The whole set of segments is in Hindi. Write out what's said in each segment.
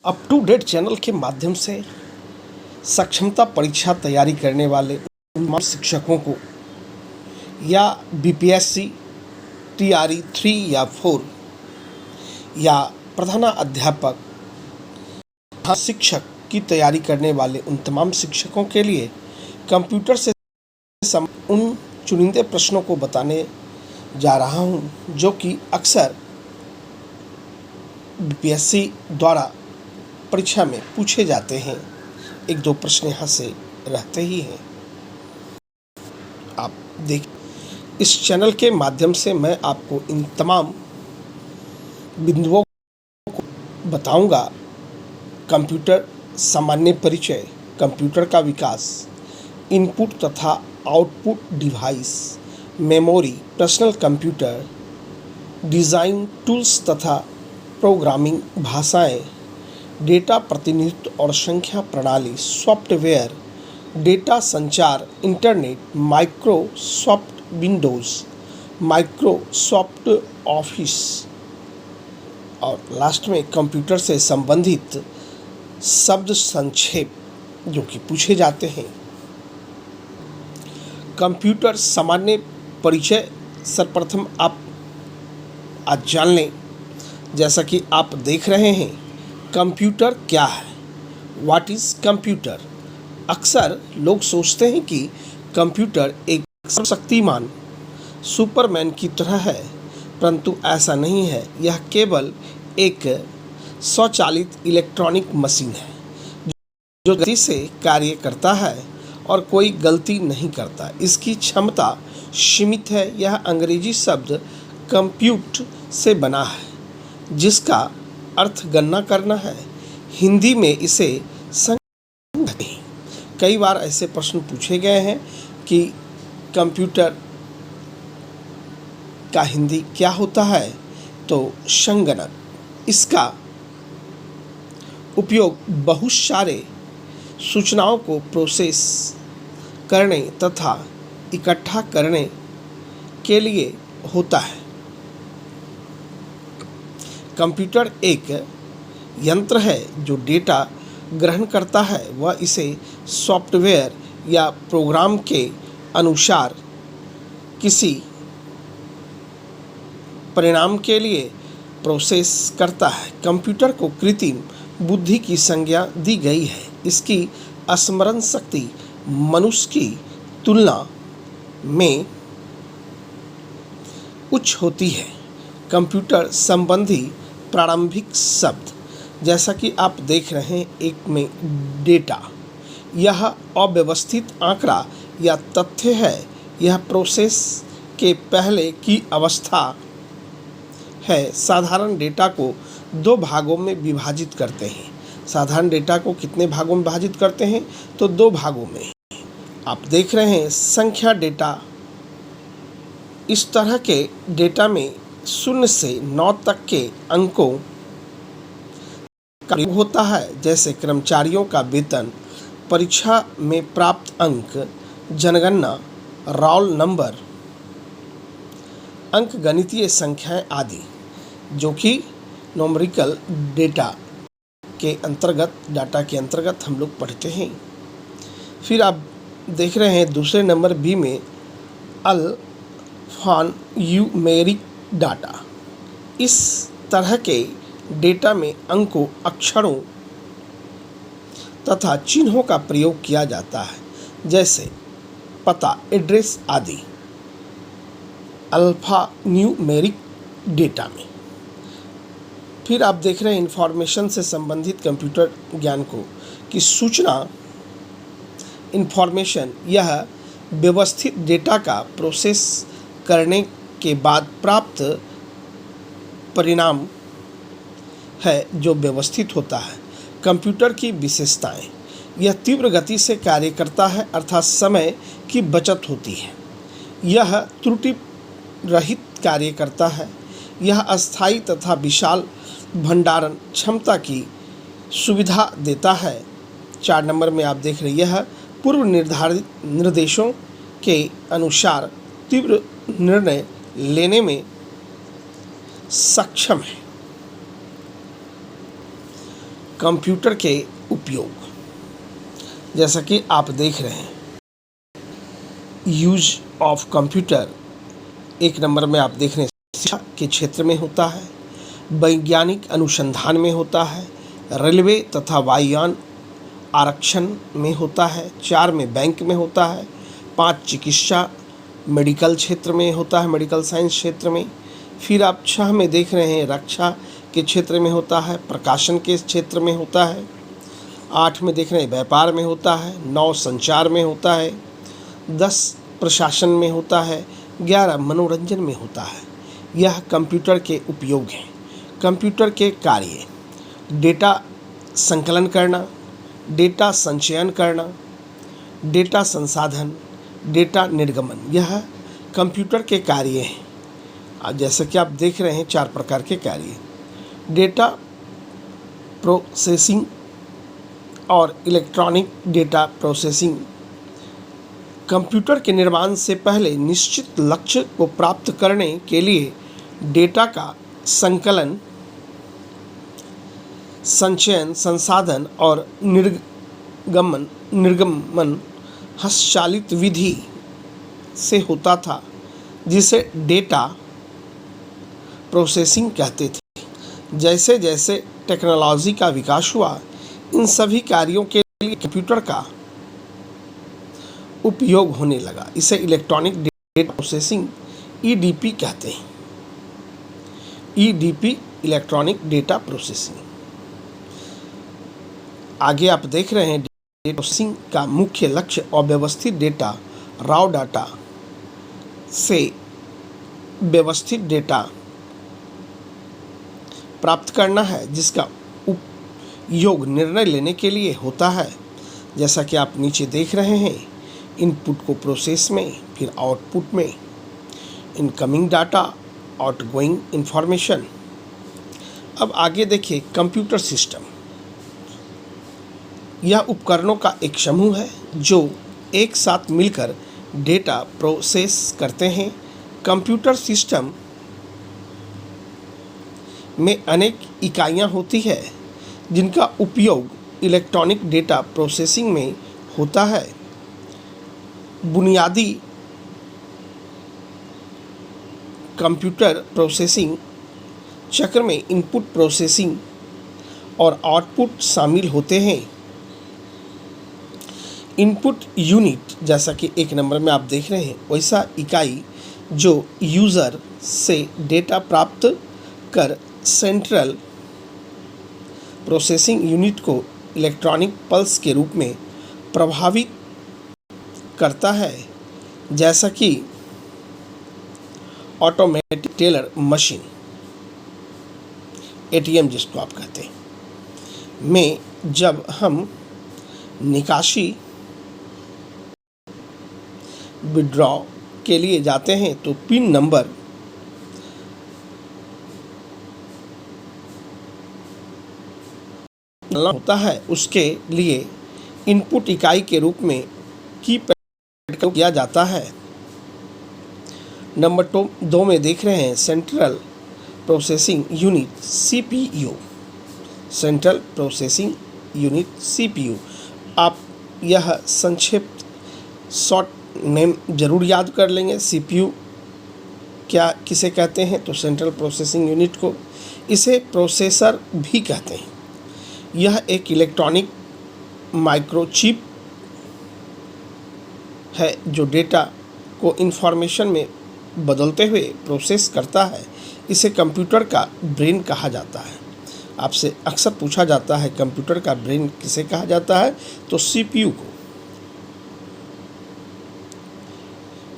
अप टू डेट चैनल के माध्यम से सक्षमता परीक्षा तैयारी करने वाले तमाम शिक्षकों को या बीपीएससी टीआरई 3 या 4 या प्रधानाध्यापक शिक्षक की तैयारी करने वाले उन तमाम शिक्षकों के लिए कंप्यूटर से उन चुनिंदे प्रश्नों को बताने जा रहा हूं जो कि अक्सर बीपीएससी द्वारा परीक्षा में पूछे जाते हैं। एक दो प्रश्न यहाँ से रहते ही हैं। आप देख इस चैनल के माध्यम से मैं आपको इन तमाम बिंदुओं को बताऊंगा। कंप्यूटर सामान्य परिचय, कंप्यूटर का विकास, इनपुट तथा output device, memory, personal computer, design tools तथा प्रोग्रामिंग भाषाएं, डेटा प्रतिनिधित्व और संख्या प्रणाली, सॉफ्टवेयर, डेटा संचार, internet, Microsoft Windows, Microsoft office और लास्ट में कंप्यूटर से संबंधित शब्द संक्षेप जो कि पूछे जाते हैं। कंप्यूटर सामान्य परिचय सर्वप्रथम आप आज जान लें। जैसा कि आप देख रहे हैं, कंप्यूटर क्या है, व्हाट इज़ कंप्यूटर। अक्सर लोग सोचते हैं कि कंप्यूटर एक सर्वशक्तिमान सुपरमैन की तरह है, परंतु ऐसा नहीं है। यह केवल एक स्वचालित इलेक्ट्रॉनिक मशीन है जो गति से कार्य करता है और कोई गलती नहीं करता। इसकी क्षमता सीमित है। यह अंग्रेजी शब्द कंप्यूट से बना है जिसका अर्थ गणना करना है। हिंदी में इसे संगणक। कई बार ऐसे प्रश्न पूछे गए हैं कि कंप्यूटर का हिंदी क्या होता है, तो संगणक। इसका उपयोग बहुत सारे सूचनाओं को प्रोसेस करने तथा इकट्ठा करने के लिए होता है। कंप्यूटर एक यंत्र है जो डेटा ग्रहण करता है। वह इसे सॉफ्टवेयर या प्रोग्राम के अनुसार किसी परिणाम के लिए प्रोसेस करता है। कंप्यूटर को कृत्रिम बुद्धि की संज्ञा दी गई है। इसकी स्मरण शक्ति मनुष्य की तुलना में उच्च होती है। कंप्यूटर संबंधी प्रारंभिक शब्द जैसा कि आप देख रहे हैं, एक में डेटा। यह अव्यवस्थित आंकड़ा या तथ्य है। यह प्रोसेस के पहले की अवस्था है। साधारण डेटा को दो भागों में विभाजित करते हैं। साधारण डेटा को कितने भागों में विभाजित करते हैं, तो दो भागों में। आप देख रहे हैं संख्या डेटा। इस तरह के डेटा में 0 से 9 तक के अंकों का प्रयोग होता है, जैसे कर्मचारियों का वेतन, परीक्षा में प्राप्त अंक, जनगणना, रोल नंबर, अंकगणितीय संख्याएं आदि, जो कि न्यूमेरिकल डेटा के अंतर्गत हम लोग पढ़ते हैं। फिर आप देख रहे हैं दूसरे नंबर बी में अल्फान्यूमेरिक डाटा। इस तरह के डेटा में अंकों, अक्षरों तथा चिन्हों का प्रयोग किया जाता है, जैसे पता, एड्रेस आदि। अल्फान्यूमेरिक डेटा में फिर आप देख रहे हैं इंफॉर्मेशन से संबंधित कंप्यूटर ज्ञान को कि सूचना, इंफॉर्मेशन, यह व्यवस्थित डेटा का प्रोसेस करने के बाद प्राप्त परिणाम है जो व्यवस्थित होता है। कंप्यूटर की विशेषताएं, यह तीव्र गति से कार्य करता है, अर्थात समय की बचत होती है। यह त्रुटि रहित कार्य करता है। यह अस्थायी तथा विशाल भंडारण क्षमता की सुविधा देता है। 4 नंबर में आप देख रहे हैं, यह पूर्व निर्धारित निर्देशों के अनुसार तीव्र निर्णय लेने में सक्षम है। कंप्यूटर के उपयोग, जैसा कि आप देख रहे हैं, यूज ऑफ कंप्यूटर एक नंबर में आप देख रहे हैं शिक्षा के क्षेत्र में होता है, वैज्ञानिक अनुसंधान में होता है, रेलवे तथा वायुयान आरक्षण में होता है, 4 में बैंक में होता है, 5 चिकित्सा मेडिकल क्षेत्र में होता है, मेडिकल साइंस क्षेत्र में। फिर आप 6 में देख रहे हैं रक्षा के क्षेत्र में होता है, प्रकाशन के क्षेत्र में होता है, 8 में देख रहे हैं व्यापार में होता है, 9 संचार में होता है, 10 प्रशासन में होता है, 11 मनोरंजन में होता है। यह कंप्यूटर के उपयोग हैं। कंप्यूटर के कार्य: डेटा संकलन करना, डेटा संचयन करना, डेटा संसाधन, डेटा निर्गमन, यह कंप्यूटर के कार्य हैं। आज जैसा कि आप देख रहे हैं 4 प्रकार के कार्य: डेटा प्रोसेसिंग और इलेक्ट्रॉनिक डेटा प्रोसेसिंग। कंप्यूटर के निर्माण से पहले निश्चित लक्ष्य को प्राप्त करने के लिए डेटा का संकलन, संचयन, संसाधन और निर्गमन हस्तचालित विधि से होता था, जिसे डेटा प्रोसेसिंग कहते थे। जैसे जैसे टेक्नोलॉजी का विकास हुआ, इन सभी कार्यों के लिए कंप्यूटर का उपयोग होने लगा। इसे इलेक्ट्रॉनिक डेटा प्रोसेसिंग ईडीपी कहते हैं। EDP electronic data processing. आगे आप देख रहे हैं डेटा प्रोसेसिंग का मुख्य लक्ष्य अव्यवस्थित डेटा, रॉ डाटा से व्यवस्थित डेटा प्राप्त करना है, जिसका उपयोग निर्णय लेने के लिए होता है। जैसा कि आप नीचे देख रहे हैं, इनपुट को प्रोसेस में, फिर आउटपुट में, इनकमिंग डाटा, आउटगोइंग इंफॉर्मेशन। अब आगे देखिए कंप्यूटर सिस्टम। यह उपकरणों का एक समूह है जो एक साथ मिलकर डेटा प्रोसेस करते हैं। कंप्यूटर सिस्टम में अनेक इकाइयाँ होती है जिनका उपयोग इलेक्ट्रॉनिक डेटा प्रोसेसिंग में होता है। बुनियादी कंप्यूटर प्रोसेसिंग चक्र में इनपुट प्रोसेसिंग और आउटपुट शामिल होते हैं। इनपुट यूनिट, जैसा कि एक नंबर में आप देख रहे हैं, वैसा इकाई जो यूज़र से डेटा प्राप्त कर सेंट्रल प्रोसेसिंग यूनिट को इलेक्ट्रॉनिक पल्स के रूप में प्रभावित करता है, जैसा कि ऑटोमेटिक टेलर मशीन, एटीएम जिसको आप कहते हैं, में जब हम निकासी विड्रॉ के लिए जाते हैं तो पिन नंबर होता है, उसके लिए इनपुट इकाई के रूप में कीपैड का किया जाता है। नंबर 2 में देख रहे हैं central processing unit CPU. Central processing unit CPU, आप यह संक्षिप्त शॉर्ट नेम जरूर याद कर लेंगे। सीपीयू क्या किसे कहते हैं? तो सेंट्रल प्रोसेसिंग यूनिट को। इसे प्रोसेसर भी कहते हैं। यह एक इलेक्ट्रॉनिक माइक्रोचिप है जो डेटा को इंफॉर्मेशन में बदलते हुए प्रोसेस करता है। इसे कंप्यूटर का ब्रेन कहा जाता है। आपसे अक्सर पूछा जाता है कंप्यूटर का ब्रेन किसे कहा जाता है? तो सीपीयू को।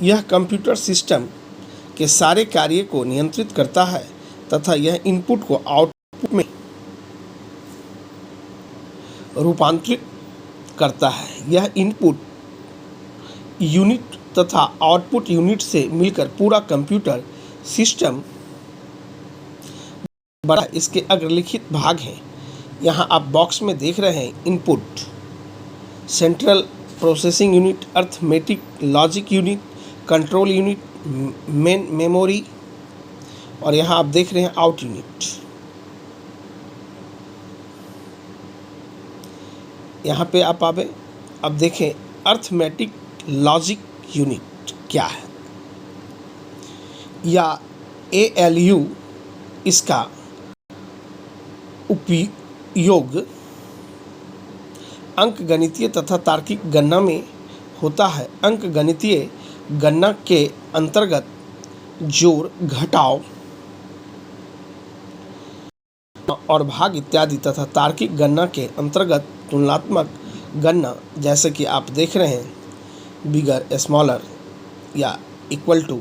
यह कंप्यूटर सिस्टम के सारे कार्य को नियंत्रित करता है तथा यह इनपुट को आउटपुट में रूपांतरित करता है। यह इनपुट यूनिट तथा आउटपुट यूनिट से मिलकर पूरा कंप्यूटर सिस्टम बड़ा। इसके अग्रलिखित भाग हैं। यहाँ आप बॉक्स में देख रहे हैं input, central processing unit, arithmetic logic unit, control unit, main memory, और यहाँ आप देख रहे हैं आउट यूनिट। यहाँ पे आप आवे। अब देखें अर्थमेटिक लॉजिक यूनिट क्या है, या ALU इसका उपयोग अंकगणितीय तथा तार्किक गणना में होता है। अंकगणितीय गणना के अंतर्गत जोड़, घटाव और भाग इत्यादि तथा तार्किक गणना के अंतर्गत तुलनात्मक गणना, जैसे कि आप देख रहे हैं बिगर, स्मॉलर या इक्वल टू,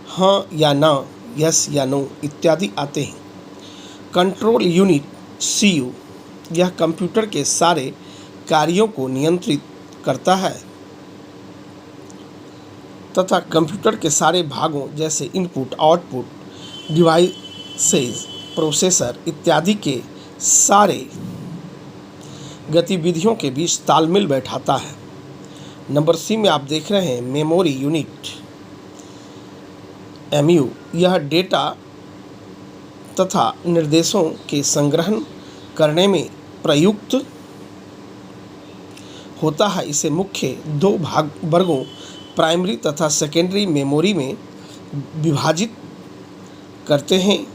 हाँ या ना, यस या नो इत्यादि आते हैं। कंट्रोल यूनिट CU यह कंप्यूटर के सारे कार्यों को नियंत्रित करता है तथा कंप्यूटर के सारे भागों जैसे इनपुट, आउटपुट, डिवाइसेस, प्रोसेसर इत्यादि के सारे गतिविधियों के बीच तालमेल बैठाता है। नंबर C में आप देख रहे हैं मेमोरी यूनिट MU यह डेटा तथा निर्देशों के संग्रहण करने में प्रयुक्त होता है। इसे मुख्य दो वर्गों प्राइमरी तथा सेकेंडरी मेमोरी में विभाजित करते हैं।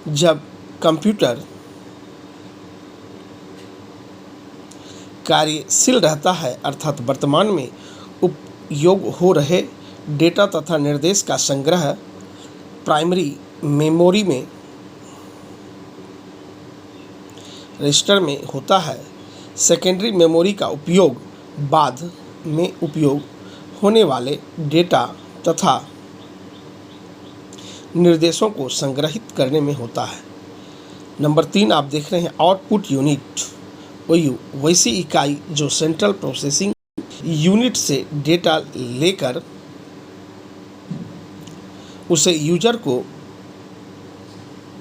जब कंप्यूटर कार्यशील रहता है, अर्थात वर्तमान में उपयोग हो रहे डेटा तथा निर्देश का संग्रह प्राइमरी मेमोरी में रजिस्टर में होता है। सेकेंडरी मेमोरी का उपयोग बाद में उपयोग होने वाले डेटा तथा निर्देशों को संग्रहित करने में होता है। नंबर 3 आप देख रहे हैं आउटपुट यूनिट OU वैसी इकाई जो सेंट्रल प्रोसेसिंग यूनिट से डेटा लेकर उसे यूजर को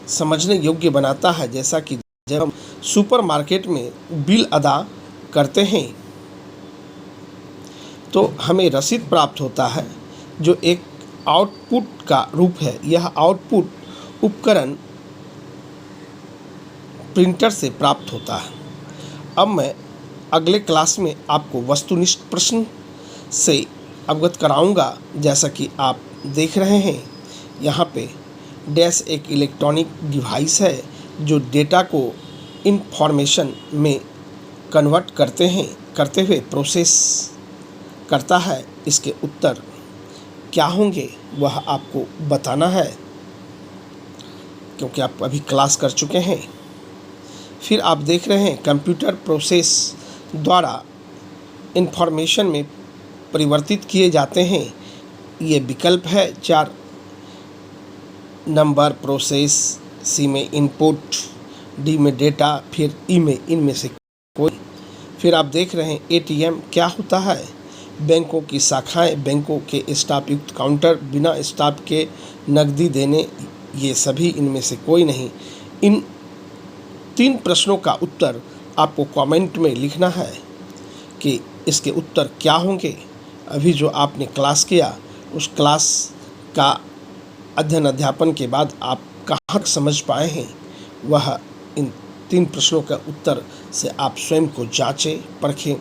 समझने योग्य बनाता है। जैसा कि जब हम सुपरमार्केट में बिल अदा करते हैं तो हमें रसीद प्राप्त होता है जो एक आउटपुट का रूप है। यह आउटपुट उपकरण प्रिंटर से प्राप्त होता है। अब मैं अगले क्लास में आपको वस्तुनिष्ठ प्रश्न से अवगत कराऊंगा। जैसा कि आप देख रहे हैं यहाँ पे डैश एक इलेक्ट्रॉनिक डिवाइस है जो डेटा को इंफॉर्मेशन में कन्वर्ट करते हुए प्रोसेस करता है। इसके उत्तर क्या होंगे वह आपको बताना है, क्योंकि आप अभी क्लास कर चुके हैं। फिर आप देख रहे हैं कंप्यूटर प्रोसेस द्वारा इंफॉर्मेशन में परिवर्तित किए जाते हैं। ये विकल्प है 4 नंबर प्रोसेस, C में इनपुट, D में डेटा, फिर E में इनमें से कोई। फिर आप देख रहे हैं ATM क्या होता है, बैंकों की शाखाएं, बैंकों के स्टाफ युक्त काउंटर, बिना स्टाफ के नकदी देने, ये सभी इनमें से कोई नहीं। इन 3 प्रश्नों का उत्तर आपको कमेंट में लिखना है कि इसके उत्तर क्या होंगे। अभी जो आपने क्लास किया उस क्लास का अध्ययन अध्यापन के बाद आप कहाँ तक समझ पाए हैं, वह इन 3 प्रश्नों का उत्तर से आप स्वयं को जांचें, परखें।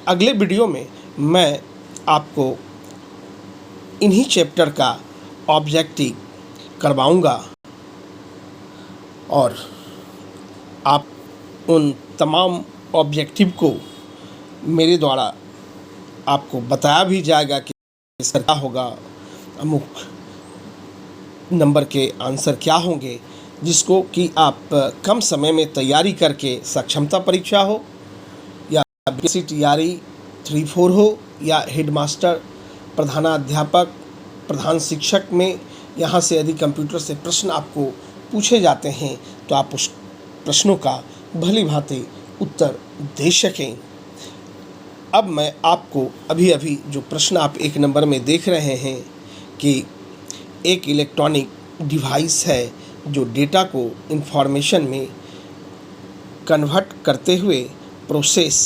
अगले वीडियो में मैं आपको इन्हीं चैप्टर का ऑब्जेक्टिव करवाऊंगा और आप उन तमाम ऑब्जेक्टिव को मेरे द्वारा आपको बताया भी जाएगा कि इसका क्या होगा, अमुक नंबर के आंसर क्या होंगे, जिसको कि आप कम समय में तैयारी करके सक्षमता परीक्षा हो या BCTRE 3-4 हो या हेडमास्टर, प्रधानाध्यापक, प्रधान शिक्षक में यहाँ से यदि कंप्यूटर से प्रश्न आपको पूछे जाते हैं तो आप उस प्रश्नों का भली भांति उत्तर दे सकें। अब मैं आपको अभी जो प्रश्न आप 1 नंबर में देख रहे हैं कि एक इलेक्ट्रॉनिक डिवाइस है जो डेटा को इंफॉर्मेशन में कन्वर्ट करते हुए प्रोसेस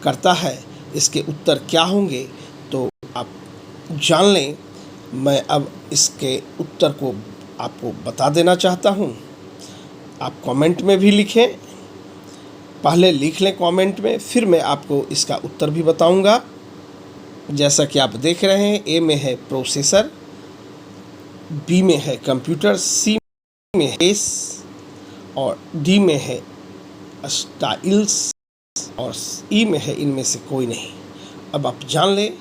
करता है, इसके उत्तर क्या होंगे तो आप जान लें। मैं अब इसके उत्तर को आपको बता देना चाहता हूँ। आप कमेंट में भी लिखें, पहले लिख लें कमेंट में, फिर मैं आपको इसका उत्तर भी बताऊंगा। जैसा कि आप देख रहे हैं, ए में है प्रोसेसर, बी में है कंप्यूटर, सी में है एस और डी में है स्टाइल्स और ई में है इनमें से कोई नहीं। अब आप जान लें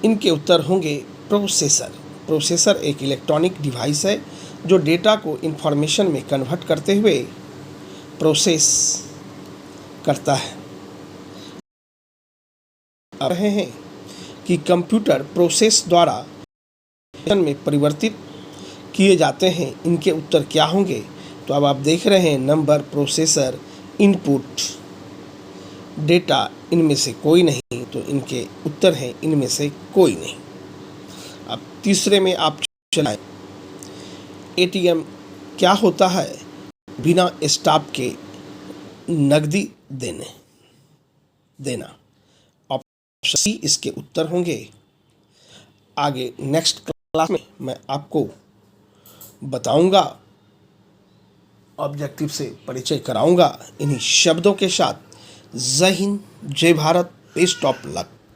इनके उत्तर होंगे प्रोसेसर। प्रोसेसर एक इलेक्ट्रॉनिक डिवाइस है जो डेटा को इंफॉर्मेशन में कन्वर्ट करते हुए प्रोसेस करता है। अब रहे हैं कि कंप्यूटर प्रोसेस द्वारा में परिवर्तित किए जाते हैं, इनके उत्तर क्या होंगे? तो अब आप देख रहे हैं नंबर, प्रोसेसर, इनपुट, डेटा, इनमें से कोई नहीं, तो इनके उत्तर हैं इनमें से कोई नहीं। अब तीसरे में आप चलाएं, एटीएम क्या होता है? बिना स्टाफ के नकदी देना। ऑप्शन सी इसके उत्तर होंगे। आगे नेक्स्ट क्लास में मैं आपको बताऊंगा, ऑब्जेक्टिव से परिचय कराऊंगा इन्हीं शब्दों के साथ। जय हिंद, जय भारत, बेस्ट ऑफ लक।